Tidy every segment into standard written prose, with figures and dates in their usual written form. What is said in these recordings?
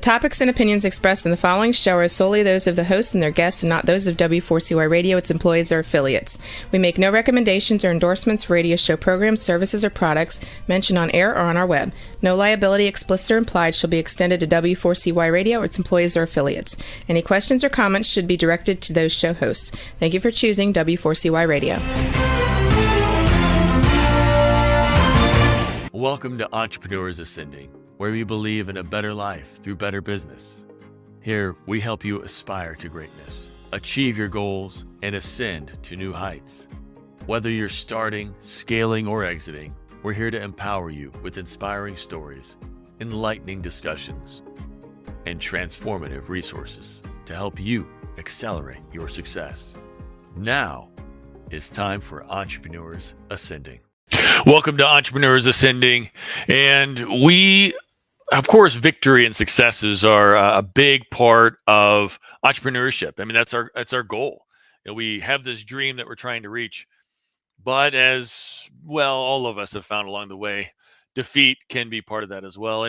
topics and opinions expressed in the following show are solely those of the hosts and their guests and not those of W4CY Radio, its employees, or affiliates. We make no recommendations or endorsements for radio show programs, services, or products mentioned on air or on our web. No liability, explicit or implied, shall be extended to W4CY Radio or its employees or affiliates. Any questions or comments should be directed to those show hosts. Thank you for choosing W4CY Radio. Welcome to Entrepreneurs Ascending, where we believe in a better life through better business. Here, we help you aspire to greatness, achieve your goals, and ascend to new heights. Whether you're starting, scaling, or exiting, we're here to empower you with inspiring stories, enlightening discussions, and transformative resources to help you accelerate your success. Now, it's time for Entrepreneurs Ascending. Welcome to Entrepreneurs Ascending, and of course, victory and successes are a big part of entrepreneurship. I mean, that's our goal. You know, we have this dream that we're trying to reach, but as well, all of us have found along the way, defeat can be part of that as well.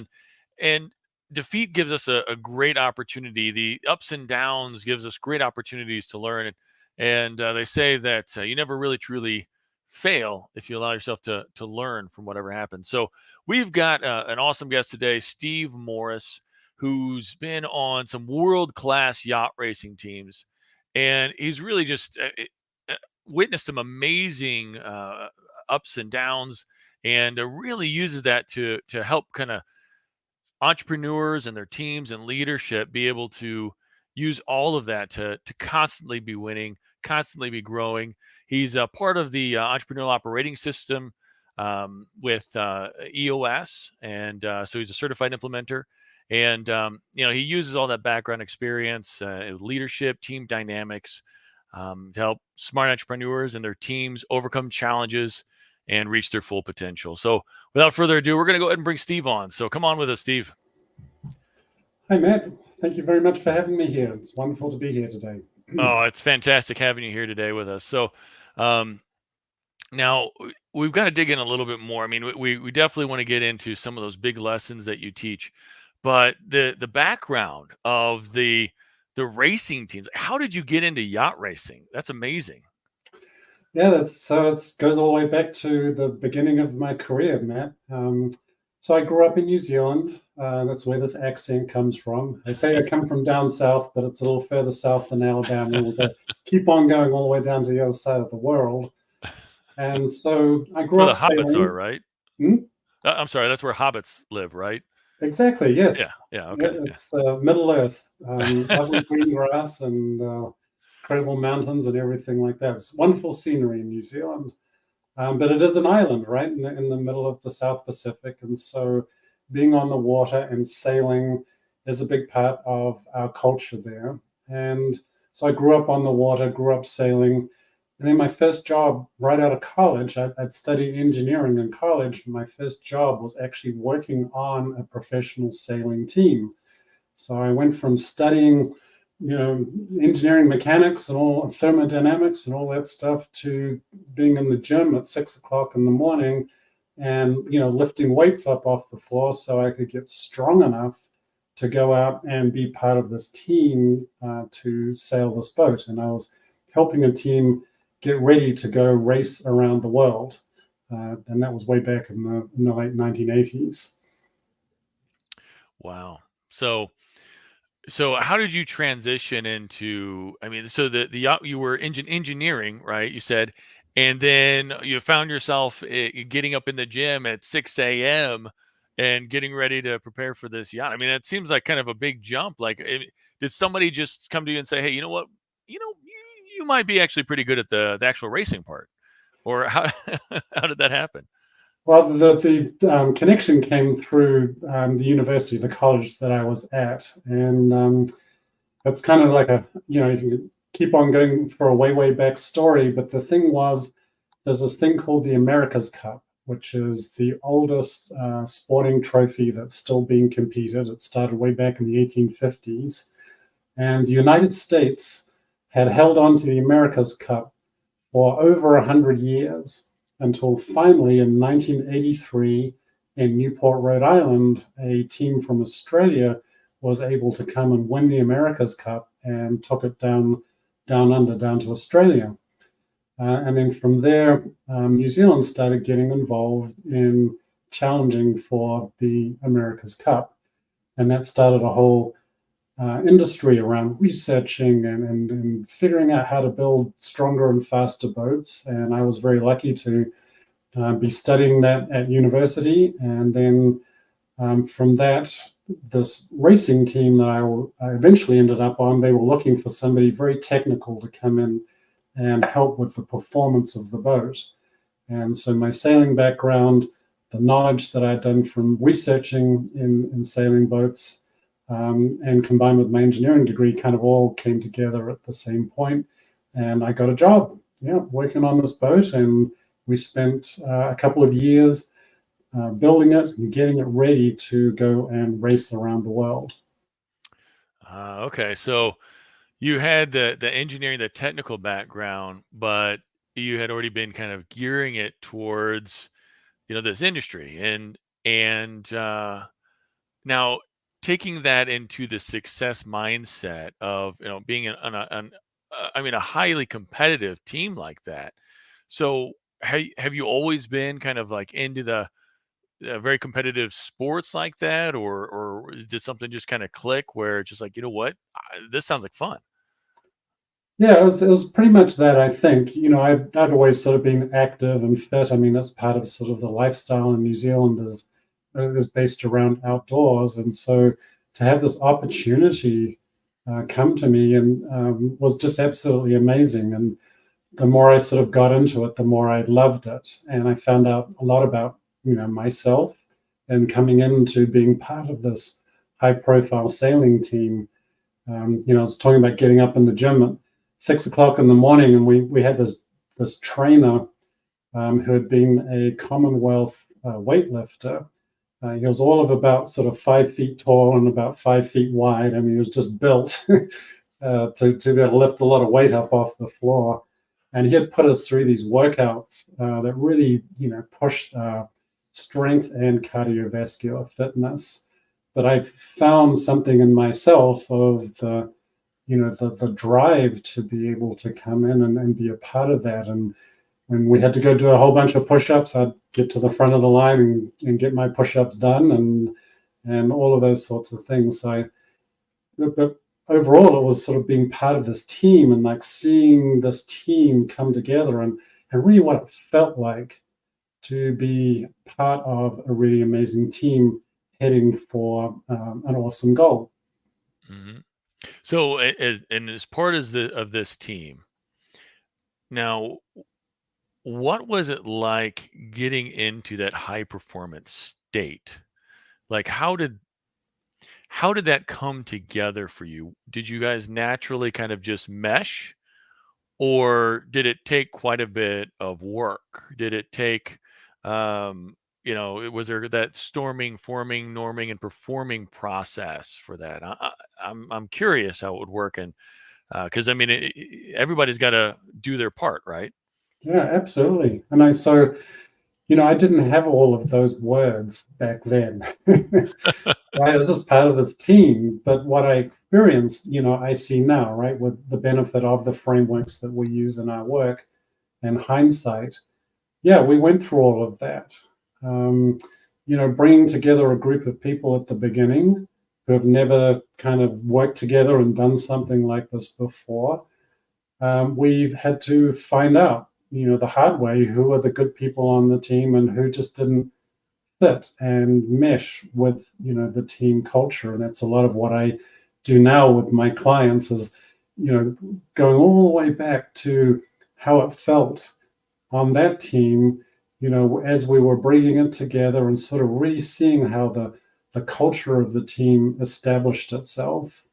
And defeat gives us a great opportunity. The ups and downs gives us great opportunities to learn. And they say that you never really truly fail if you allow yourself to learn from whatever happens. So we've got an awesome guest today, Steve Morris, who's been on some world-class yacht racing teams, and he's really just witnessed some amazing ups and downs, and really uses that to help kind of entrepreneurs and their teams and leadership be able to use all of that to constantly be winning, constantly be growing. He's a part of the entrepreneurial operating system with EOS, and so he's a certified implementer. And he uses all that background experience, leadership, team dynamics, to help smart entrepreneurs and their teams overcome challenges and reach their full potential. So, without further ado, we're going to go ahead and bring Steve on. So, come on with us, Steve. Hi, Matt. Thank you very much for having me here. It's wonderful to be here today. Oh, it's fantastic having you here today with us. So, now we've got to dig in a little bit more. I mean, we definitely want to get into some of those big lessons that you teach, but the background of the racing teams. How did you get into yacht racing? That's amazing. Yeah, it goes all the way back to the beginning of my career, Matt. So I grew up in New Zealand. That's where this accent comes from. I say I come from down south, but it's a little further south than Alabama. We'll keep on going all the way down to the other side of the world. And so I grew up where the sailing. hobbits are, right? I'm sorry, that's where hobbits live, right? Exactly, yes. Yeah, okay. It's the Middle Earth, lovely green grass and incredible mountains and everything like that. It's wonderful scenery in New Zealand. But it is an island, right, in the middle of the South Pacific. And so being on the water and sailing is a big part of our culture there. And so I grew up on the water, grew up sailing. And then my first job right out of college, I'd studied engineering in college. My first job was actually working on a professional sailing team. So I went from studying engineering mechanics and all thermodynamics and all that stuff to being in the gym at 6 o'clock in the morning and, lifting weights up off the floor so I could get strong enough to go out and be part of this team to sail this boat. And I was helping a team get ready to go race around the world. And that was way back in the late 1980s. Wow. So how did you transition into, so the you were engineering, right? You said, and then you found yourself getting up in the gym at 6 a.m. and getting ready to prepare for this yacht. I mean, that seems like kind of a big jump. Like, did somebody just come to you and say, hey, you know what? You might be actually pretty good at the actual racing part, or how did that happen? Well, the connection came through the university, the college that I was at. And it's kind of like you can keep on going for a way back story. But the thing was, there's this thing called the America's Cup, which is the oldest sporting trophy that's still being competed. It started way back in the 1850s. And the United States had held on to the America's Cup for over 100 years. Until finally in 1983 in Newport, Rhode Island, a team from Australia was able to come and win the America's Cup and took it down under, down to Australia. And then from there, New Zealand started getting involved in challenging for the America's Cup. And that started a whole industry around researching and figuring out how to build stronger and faster boats. And I was very lucky to be studying that at university. And then from that, this racing team that I eventually ended up on, they were looking for somebody very technical to come in and help with the performance of the boat. And so my sailing background, the knowledge that I'd done from researching in sailing boats, and combined with my engineering degree, kind of all came together at the same point. And I got a job, working on this boat. And we spent a couple of years building it and getting it ready to go and race around the world. Okay, so you had the engineering, the technical background, but you had already been kind of gearing it towards, this industry, and now taking that into the success mindset of being a highly competitive team like that. So have you always been kind of like into the very competitive sports like that, or did something just kind of click where it's just like, what, this sounds like fun? Yeah, it was pretty much that, I think. I've always sort of been active and fit. I mean, that's part of sort of the lifestyle in New Zealand is based around outdoors. And so to have this opportunity come to me and was just absolutely amazing. And the more I sort of got into it, the more I loved it. And I found out a lot about, myself, and coming into being part of this high profile sailing team. I was talking about getting up in the gym at 6 o'clock in the morning, and we had this trainer who had been a Commonwealth weightlifter. He was all of about sort of 5 feet tall and about 5 feet wide. I mean, he was just built to be able to lift a lot of weight up off the floor. And he had put us through these workouts that really, pushed strength and cardiovascular fitness. But I found something in myself of the drive to be able to come in and be a part of that. And when we had to go do a whole bunch of push-ups, I'd get to the front of the line and get my push-ups done and all of those sorts of things. But overall, it was sort of being part of this team and like seeing this team come together and really what it felt like to be part of a really amazing team heading for an awesome goal. Mm-hmm. So, as part of this team, now, what was it like getting into that high performance state? Like, how did that come together for you? Did you guys naturally kind of just mesh, or did it take quite a bit of work? Did it take, was there that storming, forming, norming, and performing process for that? I'm curious how it would work, and because I mean, everybody's got to do their part, right? Yeah, absolutely. And I didn't have all of those words back then. Right, I was just part of this team, but what I experienced, I see now, right, with the benefit of the frameworks that we use in our work and hindsight. Yeah, we went through all of that. Bringing together a group of people at the beginning who have never kind of worked together and done something like this before. We've had to find out, the hard way, who are the good people on the team and who just didn't fit and mesh with, the team culture. And that's a lot of what I do now with my clients is, going all the way back to how it felt on that team, as we were bringing it together and sort of really seeing how the culture of the team established itself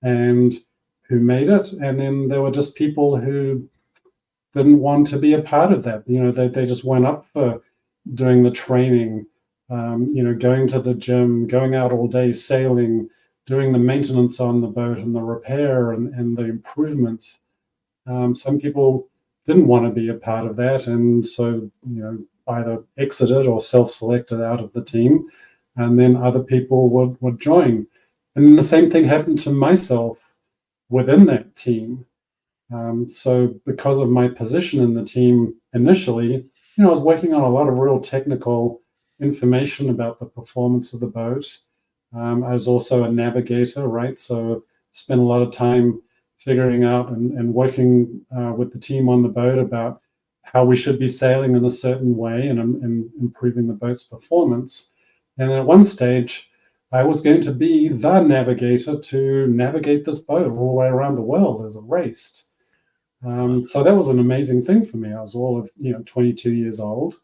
and who made it. And then there were just people who didn't want to be a part of that. They just went up for doing the training, going to the gym, going out all day sailing, doing the maintenance on the boat and the repair and the improvements. Some people didn't want to be a part of that, and so either exited or self-selected out of the team, and then other people would join. And the same thing happened to myself within that team. So because of my position in the team initially, I was working on a lot of real technical information about the performance of the boat. I was also a navigator, right? So spent a lot of time figuring out and working with the team on the boat about how we should be sailing in a certain way and improving the boat's performance. And at one stage, I was going to be the navigator to navigate this boat all the way around the world as a race. So that was an amazing thing for me. I was all of 22 years old,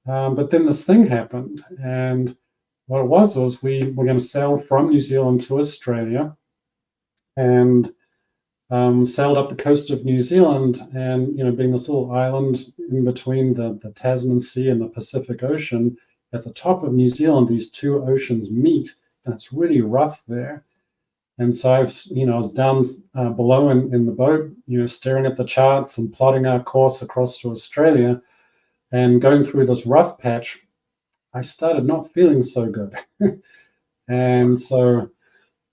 but then this thing happened, and what it was we were going to sail from New Zealand to Australia, and sailed up the coast of New Zealand, and being this little island in between the Tasman Sea and the Pacific Ocean, at the top of New Zealand, these two oceans meet, and it's really rough there. And so I was down below in the boat, staring at the charts and plotting our course across to Australia, and going through this rough patch. I started not feeling so good, and so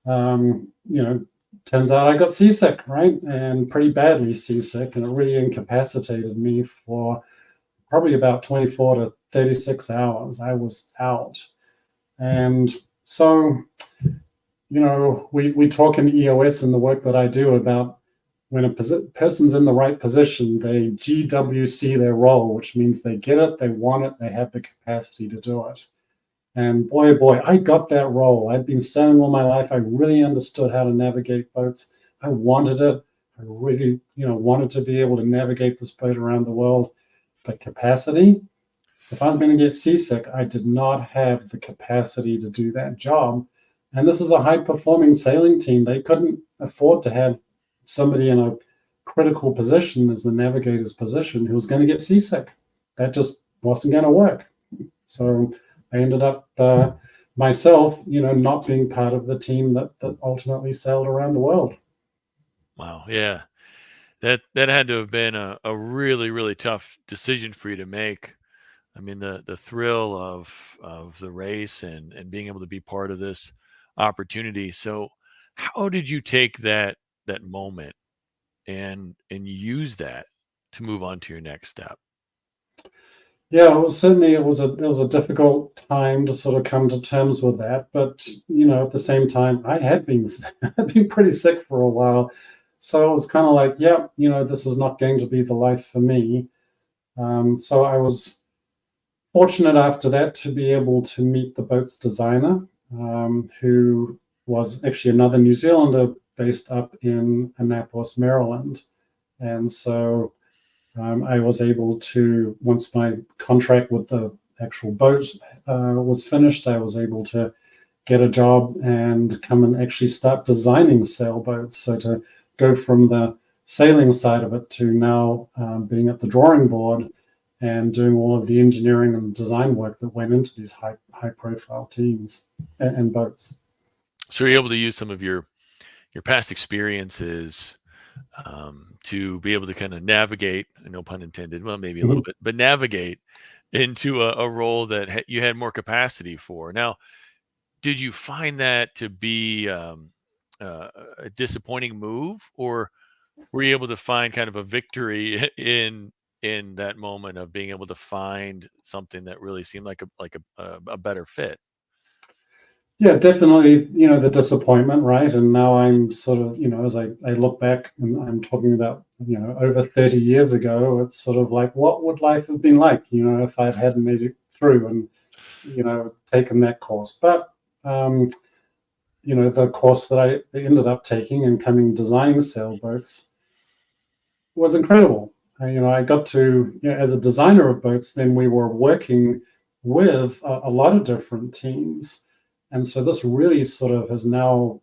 turns out I got seasick, right, and pretty badly seasick, and it really incapacitated me for probably about 24 to 36 hours. I was out, and so. We talk in EOS in the work that I do about when a person's in the right position, they GWC their role, which means they get it, they want it, they have the capacity to do it. And boy, oh boy, I got that role. I'd been sailing all my life. I really understood how to navigate boats. I wanted it. I really, wanted to be able to navigate this boat around the world. But capacity, if I was going to get seasick, I did not have the capacity to do that job. And this is a high-performing sailing team. They couldn't afford to have somebody in a critical position as the navigator's position who was going to get seasick. That just wasn't going to work. So I ended up myself, not being part of the team that ultimately sailed around the world. Wow. Yeah. That had to have been a really, really tough decision for you to make. I mean, the thrill of the race and being able to be part of this opportunity. So how did you take that moment and use that to move on to your next step? Yeah, it was a difficult time to sort of come to terms with that. But at the same time, I had been pretty sick for a while, so it was kind of like, yeah, this is not going to be the life for me. So I was fortunate after that to be able to meet the boat's designer, who was actually another New Zealander based up in Annapolis, Maryland. And so I was able to, once my contract with the actual boat was finished, I was able to get a job and come and actually start designing sailboats. So to go from the sailing side of it to now being at the drawing board and doing all of the engineering and design work that went into these high profile teams and boats. So you're able to use some of your past experiences to be able to kind of navigate, no pun intended, well, maybe a little bit, but navigate into a role that you had more capacity for. Now, did you find that to be a disappointing move, or were you able to find kind of a victory in that moment of being able to find something that really seemed like a better fit? Yeah, definitely, the disappointment, right? And now I'm sort of, as I look back and I'm talking about, over 30 years ago, it's sort of like, what would life have been like, if I hadn't made it through and, taken that course. But, the course that I ended up taking and coming designing sailboats was incredible. I got to, as a designer of boats, then we were working with a lot of different teams. And so this really sort of has now,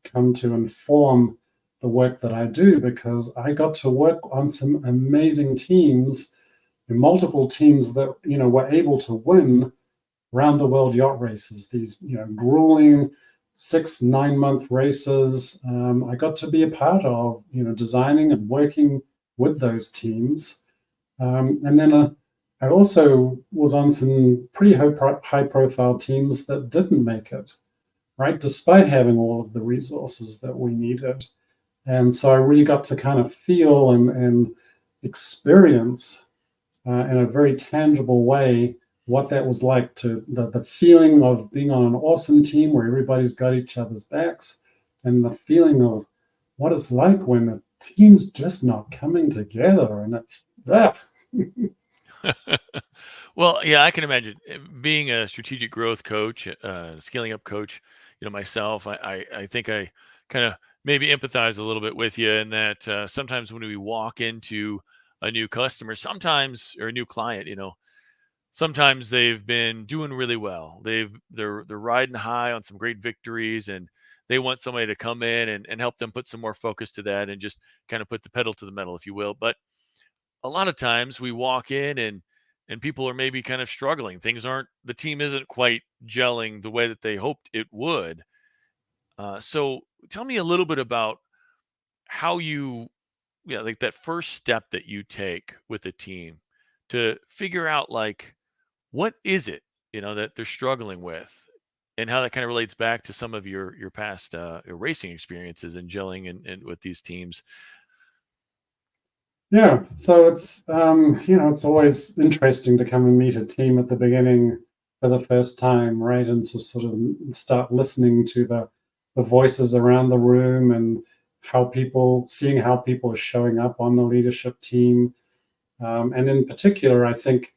come to inform the work that I do, because I got to work on some amazing teams, multiple teams that, were able to win round the world yacht races, these, grueling 6-9 month races. I got to be a part of, designing and working with those teams. And then I also was on some pretty high profile teams that didn't make it. right? Despite having all of the resources that we needed. And so I really got to kind of feel and experience in a very tangible way what that was like, to the feeling of being on an awesome team where everybody's got each other's backs, and the feeling of what it's like when the team's just not coming together, and it's Well, yeah, I can imagine being a strategic growth coach, scaling up coach. Myself, I think I kind of maybe empathize a little bit with you in that sometimes when we walk into a new customer, sometimes or a new client, sometimes they've been doing really well. They're riding high on some great victories, and they want somebody to come in and help them put some more focus to that and just kind of put the pedal to the metal, if you will. But a lot of times we walk in and people are maybe kind of struggling. Things aren't the team isn't quite gelling the way that they hoped it would. So tell me a little bit about how you, yeah, like that first step that you take with a team to figure out like what is it that they're struggling with, and how that kind of relates back to some of your past your racing experiences and gelling and with these teams. yeah. So it's it's always interesting to come and meet a team at the beginning for the first time, right? And to sort of start listening to the voices around the room, and seeing how people are showing up on the leadership team. And in particular, I think,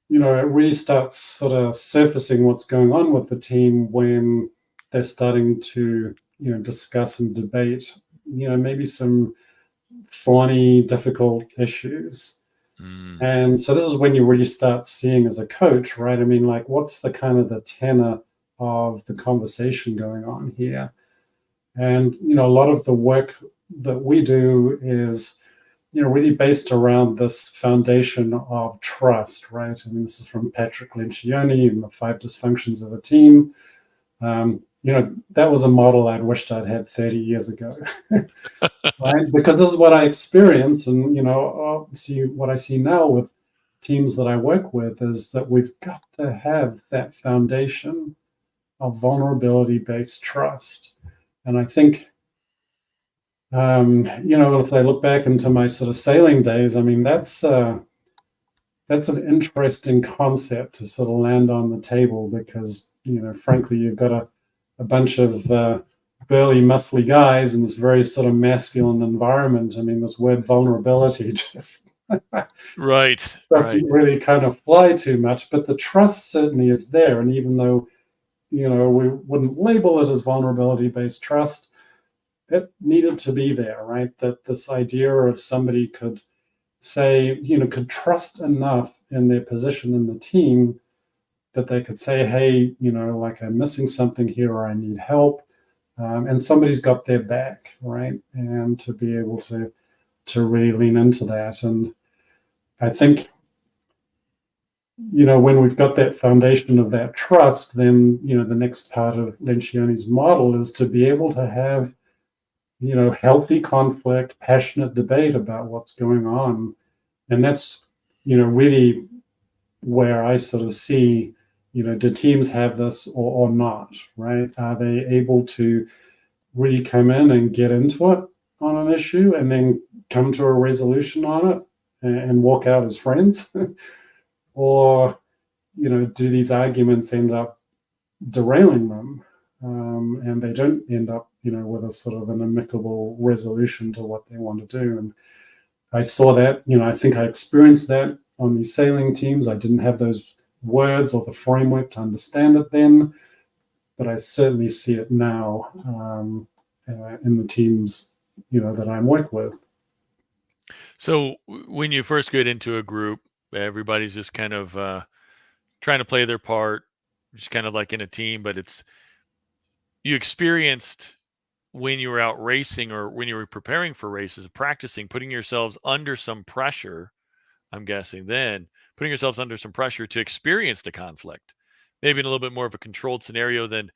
it really starts sort of surfacing what's going on with the team when they're starting to, discuss and debate, maybe some thorny, difficult issues. Mm, And so this is when you really start seeing as a coach, right? I mean, like, what's the kind of the tenor of the conversation going on here? And, a lot of the work that we do is, really based around this foundation of trust, right? I mean, this is from Patrick Lencioni in The Five Dysfunctions of a Team. That was a model I'd wished I'd had 30 years ago, right? Because this is what I experienced, and see what I see now with teams that I work with is that we've got to have that foundation of vulnerability-based trust. And I think, if I look back into my sort of sailing days, I mean, that's an interesting concept to sort of land on the table, because frankly, you've got a bunch of burly, muscly guys in this very sort of masculine environment. I mean, this word vulnerability just right, doesn't right. really kind of fly too much, but the trust certainly is there. And even though we wouldn't label it as vulnerability based trust, it needed to be there, right? That this idea of somebody could say, could trust enough in their position in the team that they could say, hey, like, I'm missing something here, or I need help. And somebody's got their back, right? And to be able to really lean into that. And I think, when we've got that foundation of that trust, then, the next part of Lencioni's model is to be able to have, healthy conflict, passionate debate about what's going on. And that's, really where I sort of see, do teams have this or not, right? Are they able to really come in and get into it on an issue and then come to a resolution on it and walk out as friends? Or, do these arguments end up derailing them? And they don't end up, with a sort of an amicable resolution to what they want to do. And I saw that, I think I experienced that on these sailing teams. I didn't have those words or the framework to understand it then, but I certainly see it now, in the teams, that I'm working with. So when you first get into a group, everybody's just kind of trying to play their part, just kind of like in a team. But you experienced when you were out racing or when you were preparing for races, practicing, putting yourselves under some pressure. I'm guessing then putting yourselves under some pressure to experience the conflict, maybe in a little bit more of a controlled scenario than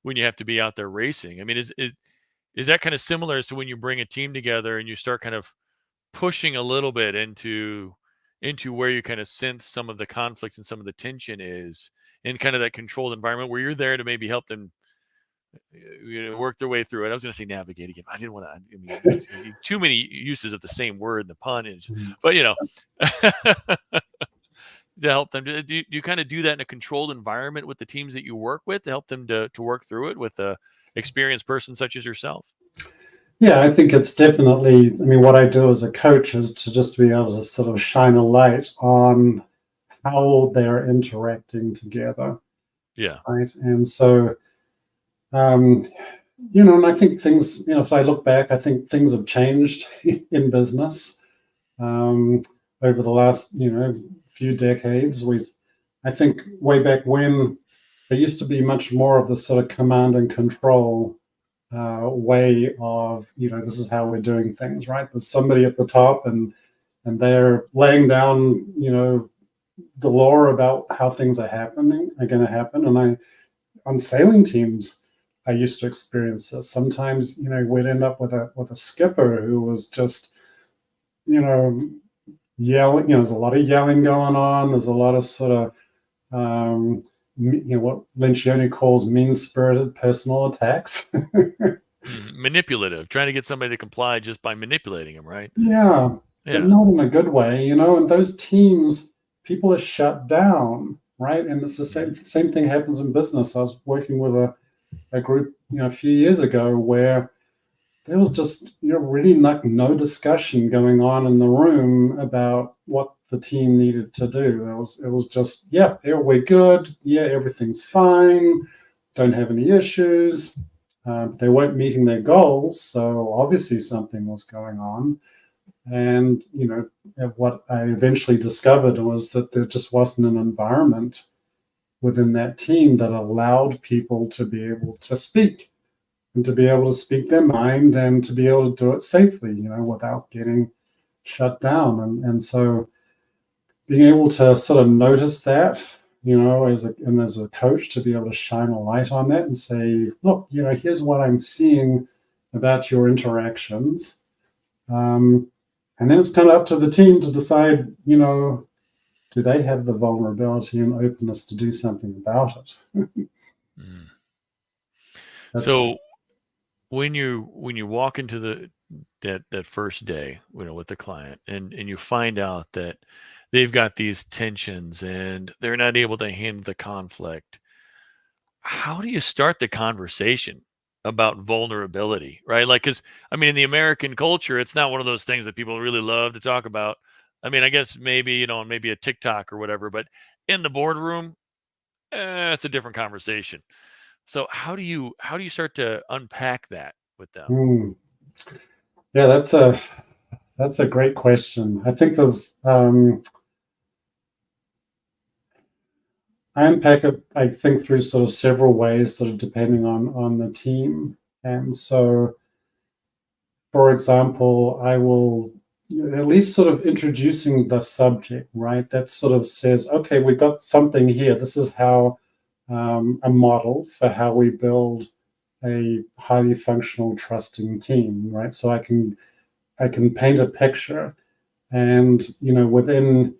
when you have to be out there racing. I mean, is that kind of similar as to when you bring a team together and you start kind of pushing a little bit into where you kind of sense some of the conflicts and some of the tension is in kind of that controlled environment where you're there to maybe help them work their way through it. I was going to say navigate again. I didn't want to. I mean, too many uses of the same word and the pun. But to help them. Do you kind of do that in a controlled environment with the teams that you work with to help them to work through it with a experienced person such as yourself? Yeah, I think it's definitely, I mean, what I do as a coach is to just be able to sort of shine a light on how they're interacting together. Yeah. Right. And so, and I think things, if I look back, I think things have changed in business over the last, few decades. I think way back when there used to be much more of the sort of command and control way of, this is how we're doing things, right? There's somebody at the top and they're laying down, the law about how things are going to happen. And on sailing teams, I used to experience this. Sometimes, we'd end up with a skipper who was just, yelling. There's a lot of yelling going on. There's a lot of sort of, what Lencioni calls mean-spirited personal attacks. Manipulative, trying to get somebody to comply just by manipulating them, right? Yeah, but not in a good way, and those teams, people are shut down, right? And it's the same thing happens in business. I was working with a group, a few years ago where there was just, really no discussion going on in the room about what the team needed to do. It was just, yeah, we're good. Yeah, everything's fine. Don't have any issues. They weren't meeting their goals, so obviously something was going on. And, what I eventually discovered was that there just wasn't an environment within that team that allowed people to be able to speak and to be able to speak their mind and to be able to do it safely, without getting shut down. And so being able to sort of notice that, as a coach, to be able to shine a light on that and say, look, here's what I'm seeing about your interactions. And then it's kind of up to the team to decide, do they have the vulnerability and openness to do something about it? So when you walk into that first day, with the client, and you find out that they've got these tensions and they're not able to handle the conflict, how do you start the conversation about vulnerability, right? Like, because in the American culture, it's not one of those things that people really love to talk about. I guess maybe, maybe a TikTok or whatever, but in the boardroom, it's a different conversation. So how do you start to unpack that with them? Yeah, that's a great question. I think there's I unpack it, I think, through sort of several ways, sort of depending on the team. And so, for example, I will at least sort of introducing the subject, right? That sort of says, okay, we've got something here. This is how a model for how we build a highly functional, trusting team, right? So I can paint a picture, and within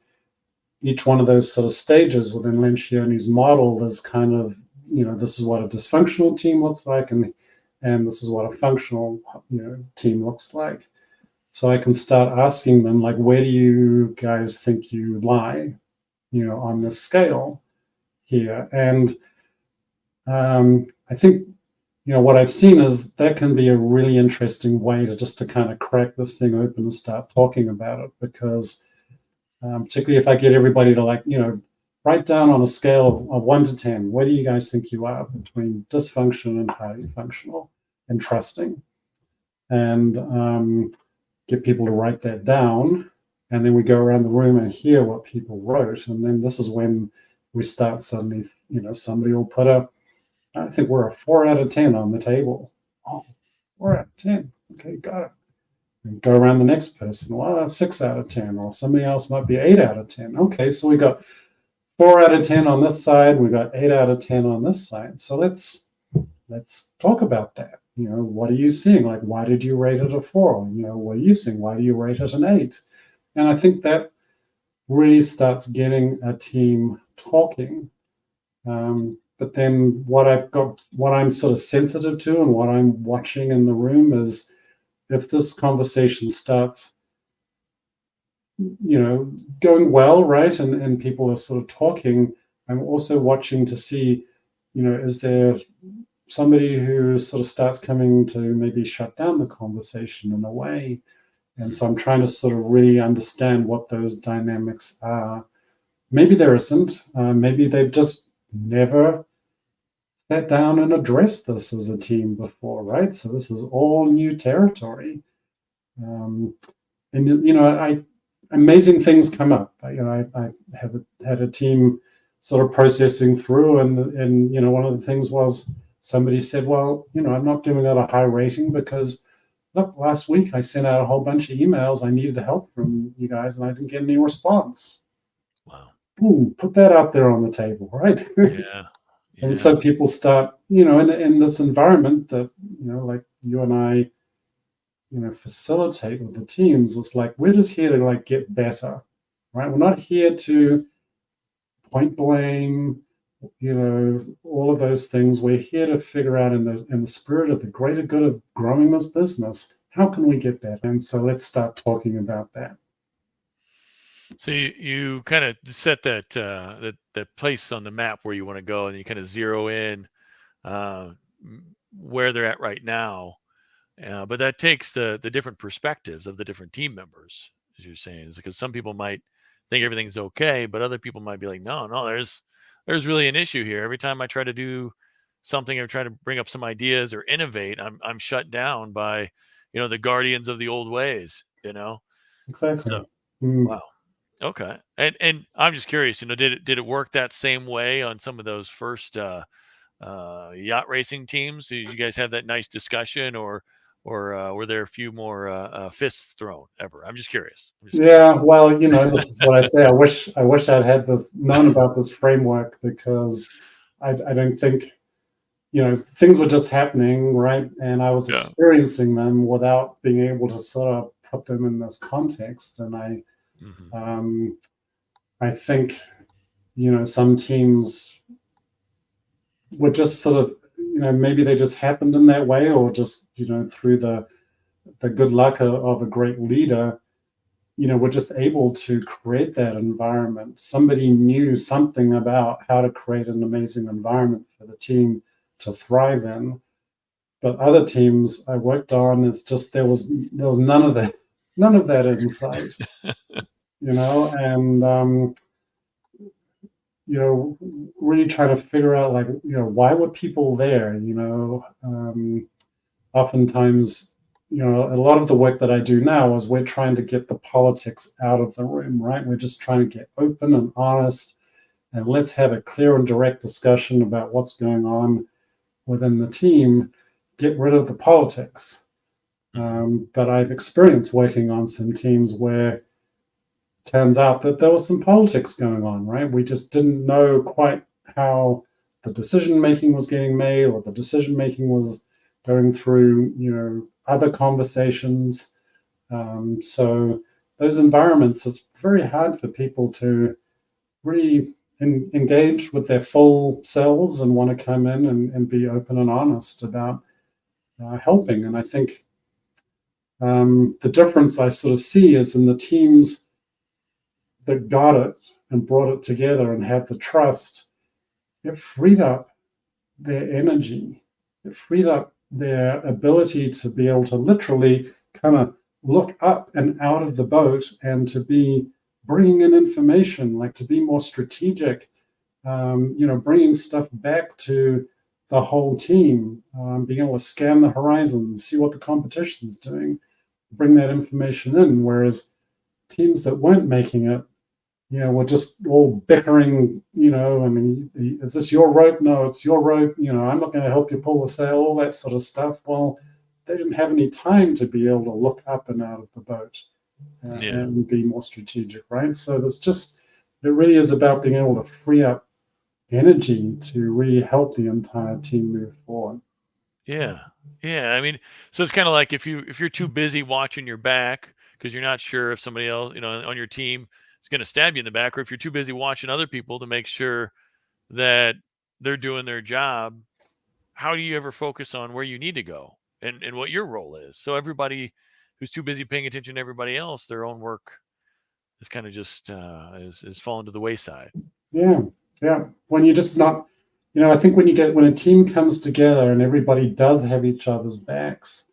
each one of those sort of stages within Lencioni's model, there's kind of, this is what a dysfunctional team looks like, and this is what a functional, team looks like. So I can start asking them, like, where do you guys think you lie, on this scale here? And I think, what I've seen is that can be a really interesting way to kind of crack this thing open and start talking about it, because particularly if I get everybody to write down on a scale of 1 to 10, where do you guys think you are between dysfunction and highly functional and trusting? And get people to write that down. And then we go around the room and hear what people wrote. And then this is when we start suddenly, somebody will put I think we're a 4 out of 10 on the table. Oh, 4 out of 10. Okay, got it. And go around the next person. Well, 6 out of 10, or somebody else might be 8 out of 10. Okay, so we got 4 out of 10 on this side. We got 8 out of 10 on this side. So let's talk about that. What are you seeing? Like, why did you rate it a 4? What are you seeing? Why do you rate it an 8? And I think that really starts getting a team talking. But then what I'm sort of sensitive to and what I'm watching in the room is if this conversation starts, going well, right? And people are sort of talking, I'm also watching to see, is there somebody who sort of starts coming to maybe shut down the conversation in a way. And so I'm trying to sort of really understand what those dynamics are. Maybe there isn't. Maybe they've just never sat down and addressed this as a team before, right? So this is all new territory. And amazing things come up. I have had a team sort of processing through, and one of the things was somebody said, well, I'm not giving it a high rating because look, last week I sent out a whole bunch of emails. I needed help from you guys, and I didn't get any response. Wow. Boom, put that out there on the table, right? Yeah. And so people start, in this environment that, like you and I, facilitate with the teams. It's like, we're just here to like get better, right? We're not here to point blame, all of those things. We're here to figure out in the spirit of the greater good of growing this business, how can we get better? And so let's start talking about that. So you kind of set that place on the map where you want to go, and you kind of zero in where they're at right now. But that takes the different perspectives of the different team members, as you're saying, is because some people might think everything's okay, but other people might be like, no, there's really an issue here. Every time I try to do something or try to bring up some ideas or innovate, I'm shut down by, the guardians of the old ways, Exactly. So, wow. Okay. And I'm just curious, did it work that same way on some of those first yacht racing teams? Did you guys have that nice discussion, or were there a few more fists thrown ever? I'm just curious. Yeah, well, this is what I say. I wish I'd had known about this framework, because I don't think, things were just happening, right? And I was experiencing them without being able to sort of put them in this context. And I think, some teams were just sort of, maybe they just happened in that way, or just, through the good luck of a great leader, we're just able to create that environment. Somebody knew something about how to create an amazing environment for the team to thrive in. But other teams I worked on, it's just there was none of that insight, and really trying to figure out, like, why were people there? Oftentimes, a lot of the work that I do now is we're trying to get the politics out of the room, right? We're just trying to get open and honest, and let's have a clear and direct discussion about what's going on within the team. Get rid of the politics. But I've experienced working on some teams where it turns out that there was some politics going on, right? We just didn't know quite how the decision making was getting made, or the decision making was going through, other conversations. So those environments, it's very hard for people to really engage with their full selves and want to come in and be open and honest about helping. And I think the difference I sort of see is in the teams that got it and brought it together and had the trust. It freed up their energy. It freed up their ability to be able to literally kind of look up and out of the boat, and to be bringing in information, like to be more strategic, bringing stuff back to the whole team, being able to scan the horizon, see what the competition's doing, bring that information in. Whereas teams that weren't making it, we're just all bickering, is this your rope? No, it's your rope. I'm not going to help you pull the sail, all that sort of stuff. Well, they didn't have any time to be able to look up and out of the boat and be more strategic, right? So it really is about being able to free up energy to really help the entire team move forward. Yeah. I mean, so it's kind of like if you're too busy watching your back because you're not sure if somebody else, on your team is going to stab you in the back, or if you're too busy watching other people to make sure that they're doing their job, how do you ever focus on where you need to go and what your role is? So everybody who's too busy paying attention to everybody else, their own work is kind of just is falling to the wayside. Yeah, yeah. When you're just not, I think when a team comes together and everybody does have each other's backs,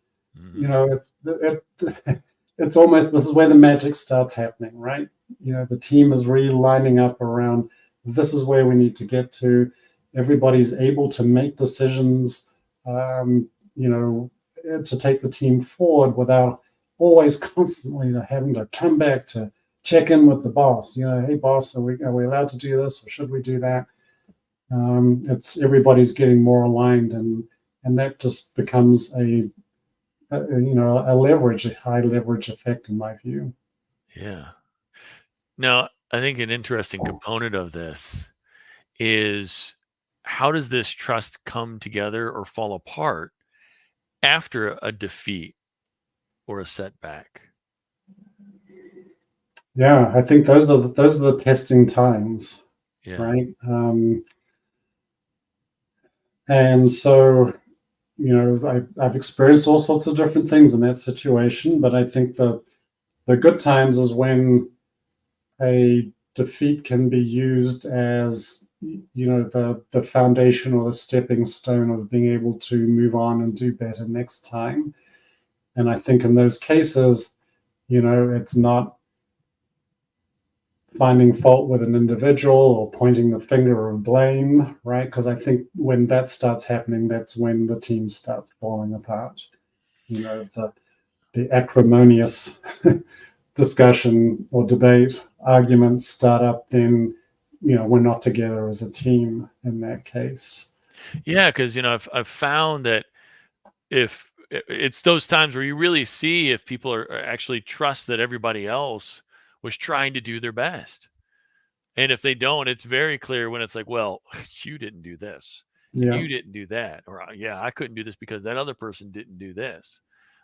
it's almost, this is where the magic starts happening, right? The team is really lining up around, this is where we need to get to. Everybody's able to make decisions, to take the team forward without always constantly having to come back to check in with the boss. Hey boss, are we allowed to do this, or should we do that? It's everybody's getting more aligned, and that just becomes a high leverage effect in my view. Yeah. Now, I think an interesting component of this is, how does this trust come together or fall apart after a defeat or a setback? Yeah, I think those are the testing times, Yeah. right? And so, I've experienced all sorts of different things in that situation, but I think the good times is when a defeat can be used as, the foundation or the stepping stone of being able to move on and do better next time. And I think in those cases, it's not finding fault with an individual or pointing the finger of blame, right? Because I think when that starts happening, that's when the team starts falling apart. The acrimonious discussion or debate, arguments start up, then, we're not together as a team in that case. Yeah, because I've found that if it's those times where you really see if people are actually trust that everybody else was trying to do their best. And if they don't, it's very clear when it's like, well, you didn't do this. Yeah. You didn't do that. Or, yeah, I couldn't do this because that other person didn't do this.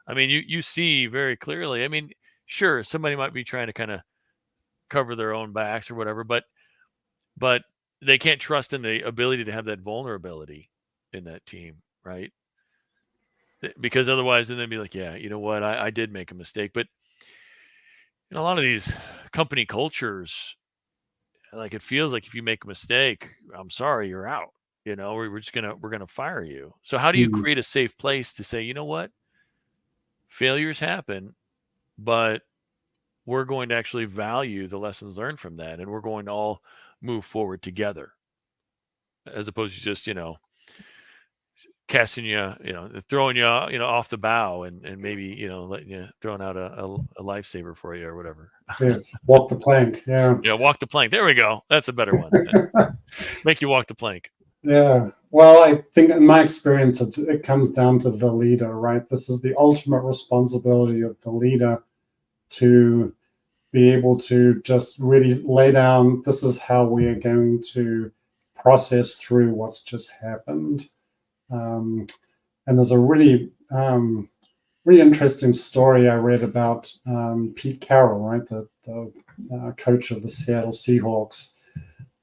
I mean, you see very clearly. I mean, sure, somebody might be trying to kind of cover their own backs or whatever, but they can't trust in the ability to have that vulnerability in that team, right? Because otherwise, then they'd be like, yeah, you know what, I did make a mistake. But in a lot of these company cultures, like, it feels like if you make a mistake, I'm sorry, you're out. We're gonna fire you. So how do you create a safe place to say, you know what, failures happen, but we're going to actually value the lessons learned from that, and we're going to all move forward together, as opposed to just casting you, throwing you, off the bow, and maybe letting you throwing out a lifesaver for you or whatever. Yes, walk the plank. Yeah. Yeah, walk the plank. There we go. That's a better one. Make you walk the plank. Yeah. Well, I think in my experience, it comes down to the leader, right? This is the ultimate responsibility of the leader to be able to just really lay down, this is how we are going to process through what's just happened. And there's a really interesting story I read about Pete Carroll, right, the coach of the Seattle Seahawks,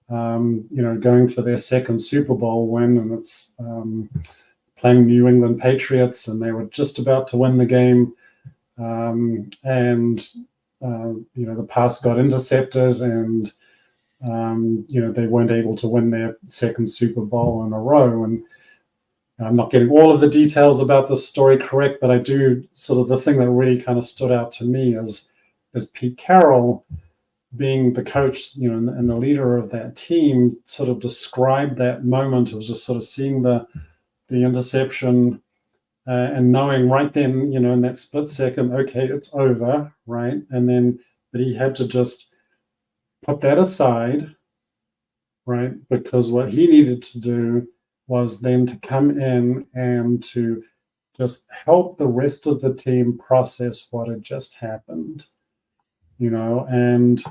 going for their second Super Bowl win, and it's playing New England Patriots, and they were just about to win the game, and the pass got intercepted, and they weren't able to win their second Super Bowl in a row. And I'm not getting all of the details about this story correct, but I do sort of, the thing that really kind of stood out to me is Pete Carroll, being the coach, and the leader of that team, sort of described that moment of just sort of seeing the interception and knowing right then, in that split second, okay, it's over, right? And then, but he had to just put that aside, right? Because what he needed to do was then to come in and to just help the rest of the team process what had just happened, and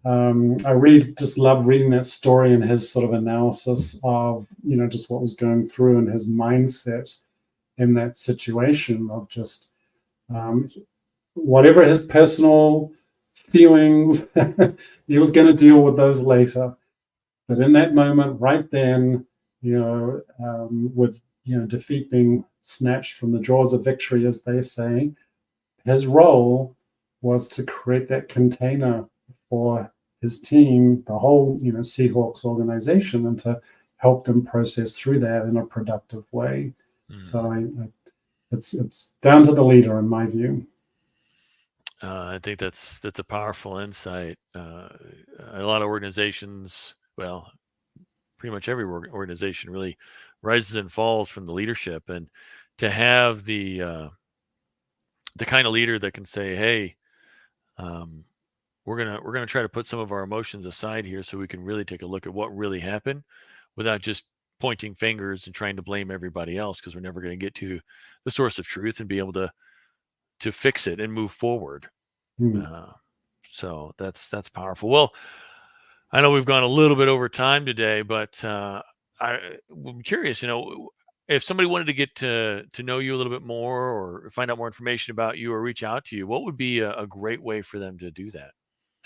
I really just loved reading that story and his sort of analysis of, just what was going through and his mindset in that situation of just whatever his personal feelings, he was going to deal with those later. But in that moment, right then, with defeat being snatched from the jaws of victory, as they say, his role was to create that container for his team, the whole Seahawks organization, and to help them process through that in a productive way. So it's down to the leader, in my view. I think that's a powerful insight. A lot of organizations, well, pretty much every organization really rises and falls from the leadership, and to have the kind of leader that can say, "Hey, we're gonna try to put some of our emotions aside here, so we can really take a look at what really happened, without just pointing fingers and trying to blame everybody else, because we're never going to get to the source of truth and be able to fix it and move forward." So that's powerful. Well, I know we've gone a little bit over time today, but I'm curious, if somebody wanted to get to know you a little bit more, or find out more information about you, or reach out to you, what would be a great way for them to do that?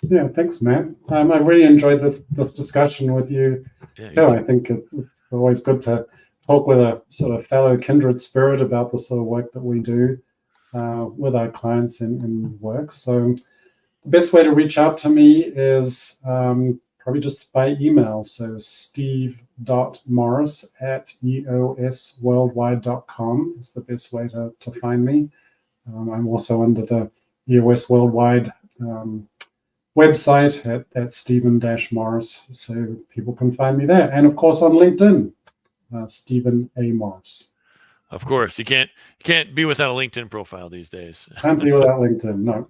Yeah, thanks, Matt. I really enjoyed this discussion with you. Yeah, I think it's always good to talk with a sort of fellow kindred spirit about the sort of work that we do with our clients in work. So the best way to reach out to me is probably just by email. So steve.morris@eosworldwide.com is the best way to find me. I'm also under the EOS Worldwide website at Stephen-Morris, so people can find me there. And of course on LinkedIn, Stephen A. Morris. Of course, you can't be without a LinkedIn profile these days. Can't be without LinkedIn, no.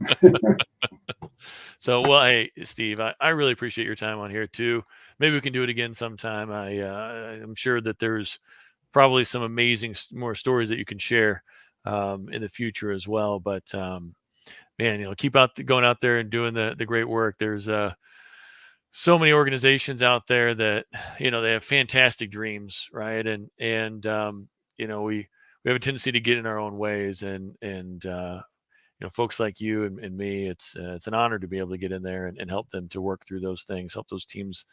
So, well, hey, Steve, I really appreciate your time on here too. Maybe we can do it again sometime. I'm sure that there's probably some amazing more stories that you can share in the future as well. But man, keep going out there and doing the great work. There's so many organizations out there that they have fantastic dreams, right? And we have a tendency to get in our own ways, and folks like you and me, it's an honor to be able to get in there and help them to work through those things, help those teams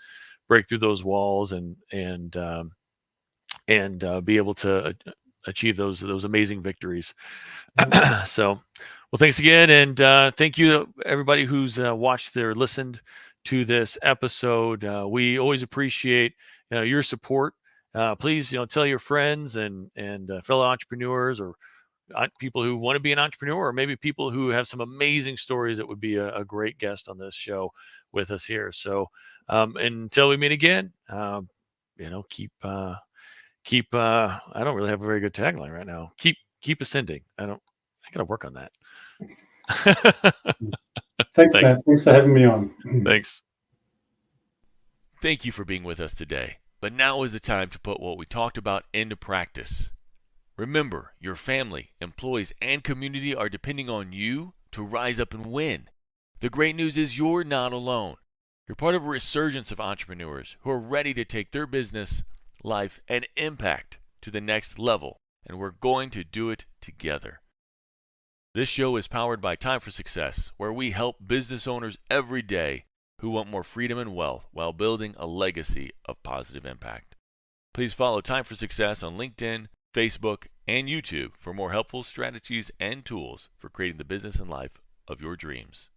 break through those walls, and be able to achieve those amazing victories. So, well, thanks again, and thank you to everybody who's watched or listened to this episode. We always appreciate your support. Please, tell your friends and fellow entrepreneurs, or people who want to be an entrepreneur, or maybe people who have some amazing stories that would be a great guest on this show with us here. So until we meet again, keep I don't really have a very good tagline right now. Keep ascending. I gotta work on that. Thanks, Matt. Thanks for having me on. Thanks. Thank you for being with us today. But now is the time to put what we talked about into practice. Remember, your family, employees, and community are depending on you to rise up and win. The great news is you're not alone. You're part of a resurgence of entrepreneurs who are ready to take their business, life, and impact to the next level, and we're going to do it together. This show is powered by Time for Success, where we help business owners every day who want more freedom and wealth while building a legacy of positive impact. Please follow Time for Success on LinkedIn, Facebook, and YouTube for more helpful strategies and tools for creating the business and life of your dreams.